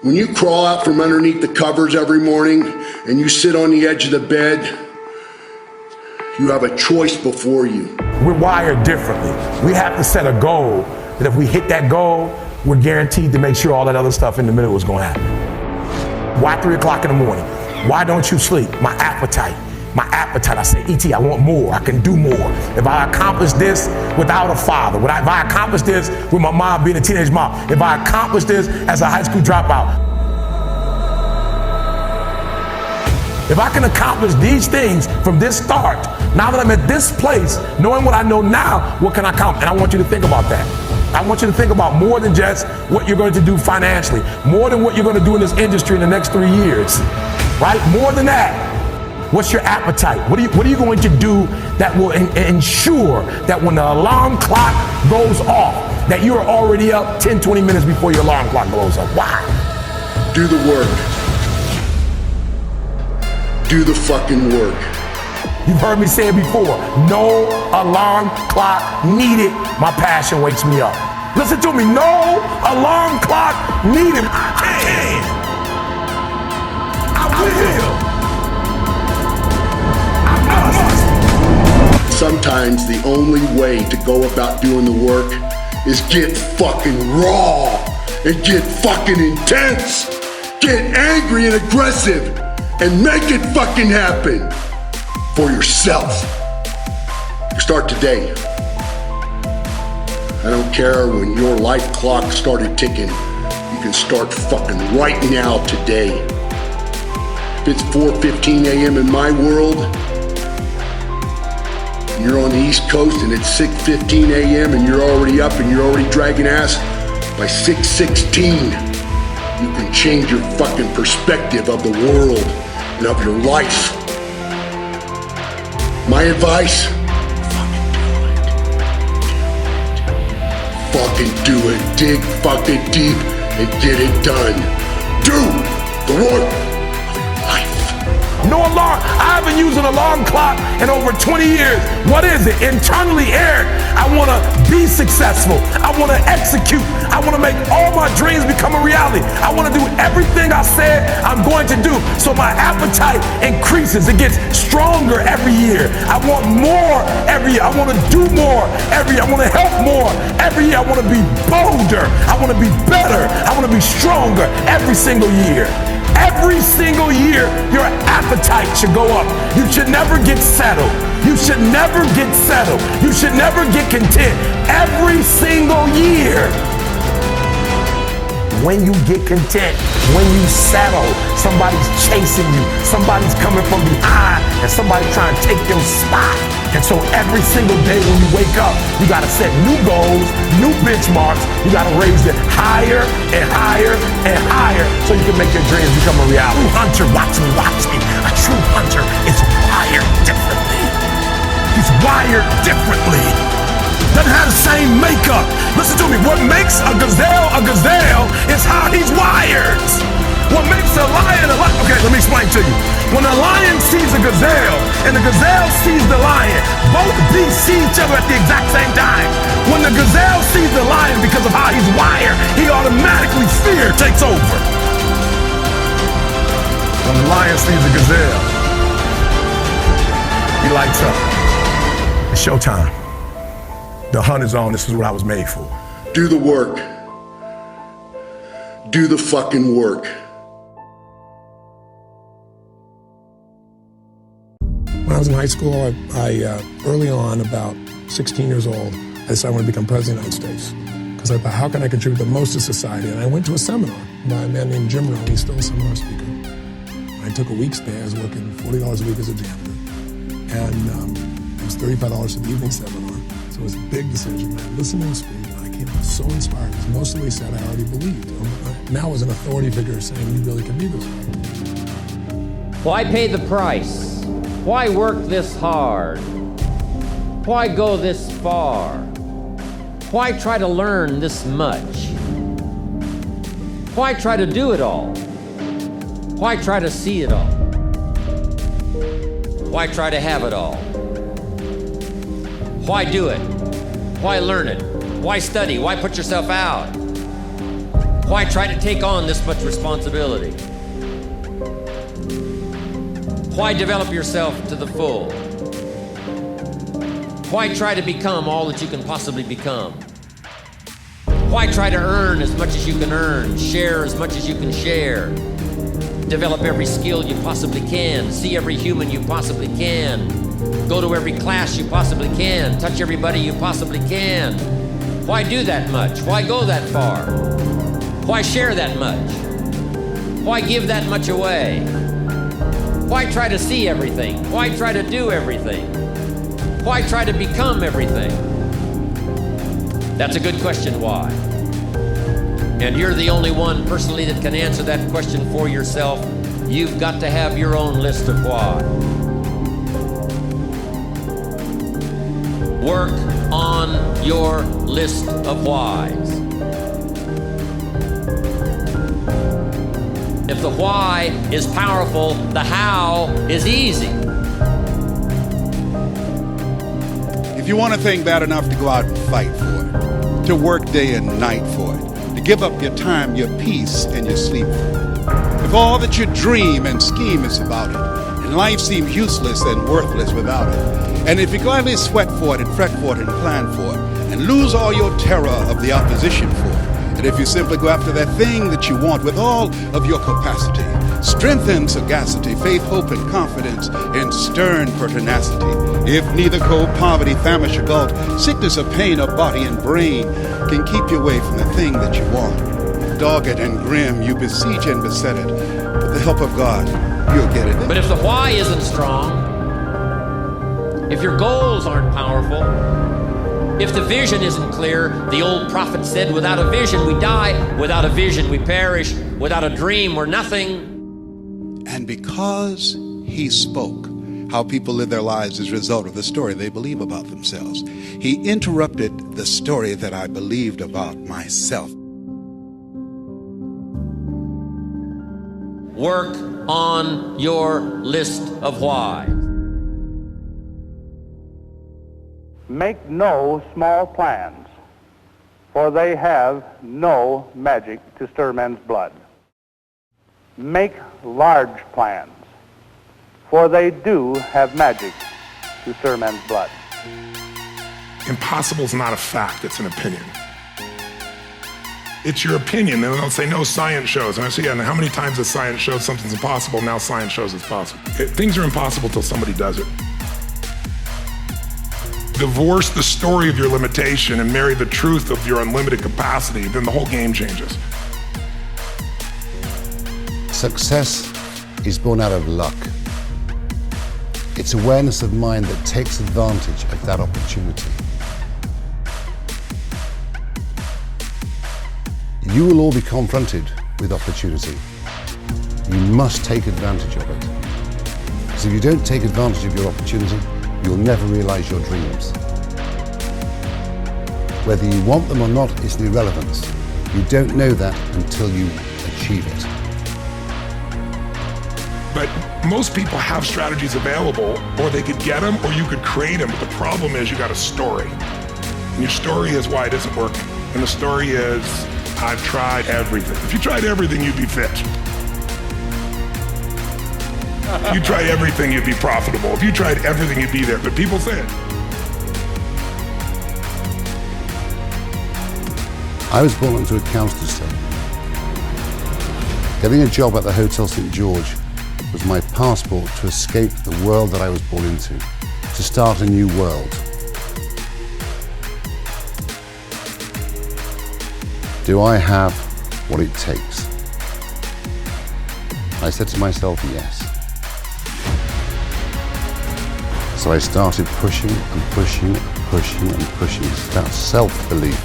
When you crawl out from underneath the covers every morning and you sit on the edge of the bed, you have a choice before you. We're wired differently. We have to set a goal that if we hit that goal, we're guaranteed to make sure all that other stuff in the middle is going to happen. Why 3 o'clock in the morning? Why don't you sleep? My appetite. I say, E.T., I want more. I can do more. If I accomplish this without a father, if I accomplish this with my mom being a teenage mom, if I accomplish this as a high school dropout, if I can accomplish these things from this start, now that I'm at this place, knowing what I know now, what can I accomplish? And I want you to think about that. I want you to think about more than just what you're going to do financially, more than what you're going to do in this industry in the next 3 years, right? More than that. What's your appetite? What are you going to do that will ensure that when the alarm clock goes off, that you're already up 10, 20 minutes before your alarm clock goes off? Why? Do the work. Do the fucking work. You've heard me say it before. No alarm clock needed. My passion wakes me up. Listen to me. No alarm clock needed. I can. I will. Sometimes the only way to go about doing the work is get fucking raw and get fucking intense. Get angry and aggressive and make it fucking happen for yourself. You start today. I don't care when your life clock started ticking. You can start fucking right now today. If it's 4:15 a.m. in my world, you're on the East Coast and it's 6:15 a.m. and you're already up and you're already dragging ass, by 6:16, you can change your fucking perspective of the world and of your life. My advice, fucking do it. Dig fucking deep and get it done. Do the work. No alarm. I haven't used an alarm clock in over 20 years. What is it? Internally aired. I want to be successful. I want to execute. I want to make all my dreams become a reality. I want to do everything I said I'm going to do. So my appetite increases. It gets stronger every year. I want more every year. I want to do more every year. I want to help more every year. I want to be bolder. I want to be better. I want to be stronger every single year. Every single year, your appetite should go up. You should never get settled. You should never get settled. You should never get content. Every single year. When you get content, when you settle, somebody's chasing you, somebody's coming from behind, and somebody's trying to take your spot. And so every single day when you wake up, you gotta set new goals, new benchmarks. You gotta raise it higher and higher and higher so you can make your dreams become a reality. True hunter, watch me. A true hunter is wired differently. He's wired differently. Doesn't have the same makeup. Listen to me, what makes a gazelle is how he's wired. What makes a lion a lion? Okay, let me explain to you. When a lion sees a gazelle and the gazelle sees the lion, both beasts see each other at the exact same time. When the gazelle sees the lion because of how he's wired, he automatically, fear takes over. When the lion sees the gazelle, he lights up. It's showtime. The hunt is on. This is what I was made for. Do the work. Do the fucking work. When I was in high school, I early on, about 16 years old, I decided I wanted to become president of the United States. Because I thought, how can I contribute the most to society? And I went to a seminar by a man named Jim Rohn. He's still a seminar speaker. I took a week's pay. I was working $40 a week as a janitor. And it was $35 for the evening seminar. So it was a big decision. I listened to him speak, and I came out so inspired. Because most of what he said, I already believed. Now as an authority figure saying, you really can be this way. Why pay the price? Why work this hard? Why go this far? Why try to learn this much? Why try to do it all? Why try to see it all? Why try to have it all? Why do it? Why learn it? Why study? Why put yourself out? Why try to take on this much responsibility? Why develop yourself to the full? Why try to become all that you can possibly become? Why try to earn as much as you can earn, share as much as you can share, develop every skill you possibly can, see every human you possibly can, go to every class you possibly can, touch everybody you possibly can? Why do that much? Why go that far? Why share that much? Why give that much away? Why try to see everything? Why try to do everything? Why try to become everything? That's a good question, why? And you're the only one personally that can answer that question for yourself. You've got to have your own list of why. Work on your list of whys. If the why is powerful, the how is easy. If you want a thing bad enough to go out and fight for it, to work day and night for it, to give up your time, your peace, and your sleep for it, if all that you dream and scheme is about it, and life seems useless and worthless without it, and if you gladly sweat for it and fret for it and plan for it, and lose all your terror of the opposition for it, and if you simply go after that thing that you want with all of your capacity, strength and sagacity, faith, hope, and confidence, and stern pertinacity, if neither cold, poverty, famish, or gulf, sickness or pain of body and brain can keep you away from the thing that you want, dogged and grim, you besiege and beset it. With the help of God, you'll get it. But if the why isn't strong, if your goals aren't powerful, if the vision isn't clear, the old prophet said, without a vision we die, without a vision we perish, without a dream we're nothing. And because he spoke how people live their lives as a result of the story they believe about themselves, he interrupted the story that I believed about myself. Work on your list of why. Make no small plans, for they have no magic to stir men's blood. Make large plans, for they do have magic to stir men's blood. Impossible is not a fact, it's an opinion. It's your opinion, and they'll say, no, science shows. And I say, yeah, and how many times has science showed something's impossible? Now science shows it's possible. Things are impossible till somebody does it. Divorce the story of your limitation and marry the truth of your unlimited capacity, then the whole game changes. Success is born out of luck. It's awareness of mind that takes advantage of that opportunity. You will all be confronted with opportunity. You must take advantage of it. Because if you don't take advantage of your opportunity, you'll never realize your dreams. Whether you want them or not is an irrelevance. You don't know that until you achieve it. But most people have strategies available, or they could get them, or you could create them. But the problem is you got a story. And your story is why it isn't working. And the story is, I've tried everything. If you tried everything, you'd be fit. If you tried everything, you'd be profitable. If you tried everything, you'd be there. But people say it. I was born into a counselor's study. Getting a job at the Hotel St. George was my passport to escape the world that I was born into, to start a new world. Do I have what it takes? I said to myself, yes. So I started pushing and pushing and pushing and pushing. That self-belief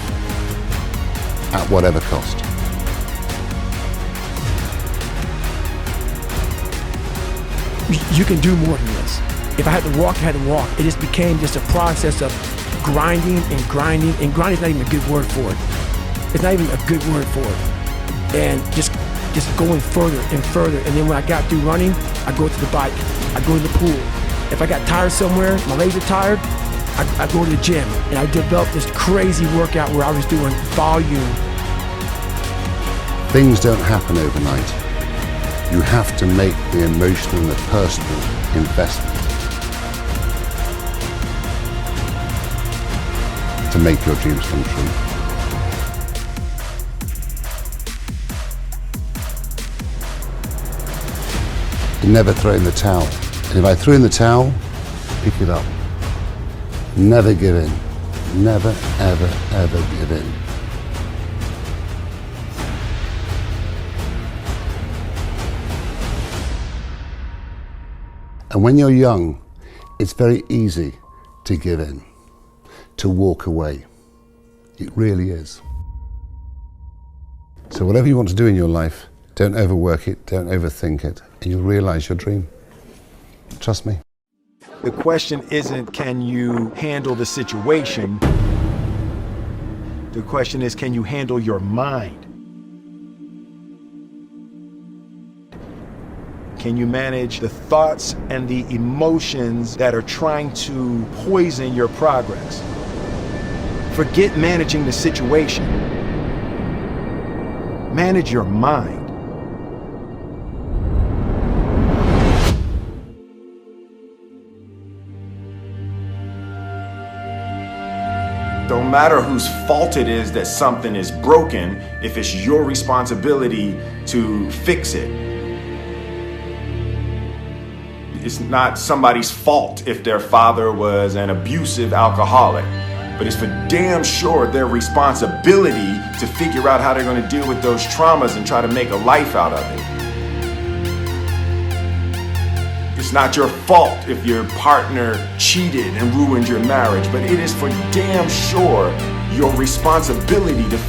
at whatever cost. You can do more than this. If I had to walk, I had to walk. It just became just a process of grinding and grinding, and grinding is not even a good word for it. It's not even a good word for it. And just going further and further. And then when I got through running, I go to the bike, I go to the pool. If I got tired somewhere, my legs are tired, I go to the gym. And I developed this crazy workout where I was doing volume Things don't happen overnight. You have to make the emotional and the personal investment to make your dreams come true. You never throw in the towel. And if I threw in the towel, pick it up. Never give in. Never, ever, ever give in. And when you're young, it's very easy to give in, to walk away. It really is. So whatever you want to do in your life, don't overwork it, don't overthink it, and you'll realize your dream. Trust me. The question isn't, can you handle the situation? The question is, can you handle your mind? Can you manage the thoughts and the emotions that are trying to poison your progress? Forget managing the situation. Manage your mind. Don't matter whose fault it is that something is broken, if it's your responsibility to fix it. It's not somebody's fault if their father was an abusive alcoholic, but it's for damn sure their responsibility to figure out how they're going to deal with those traumas and try to make a life out of it. It's not your fault if your partner cheated and ruined your marriage, but it is for damn sure your responsibility to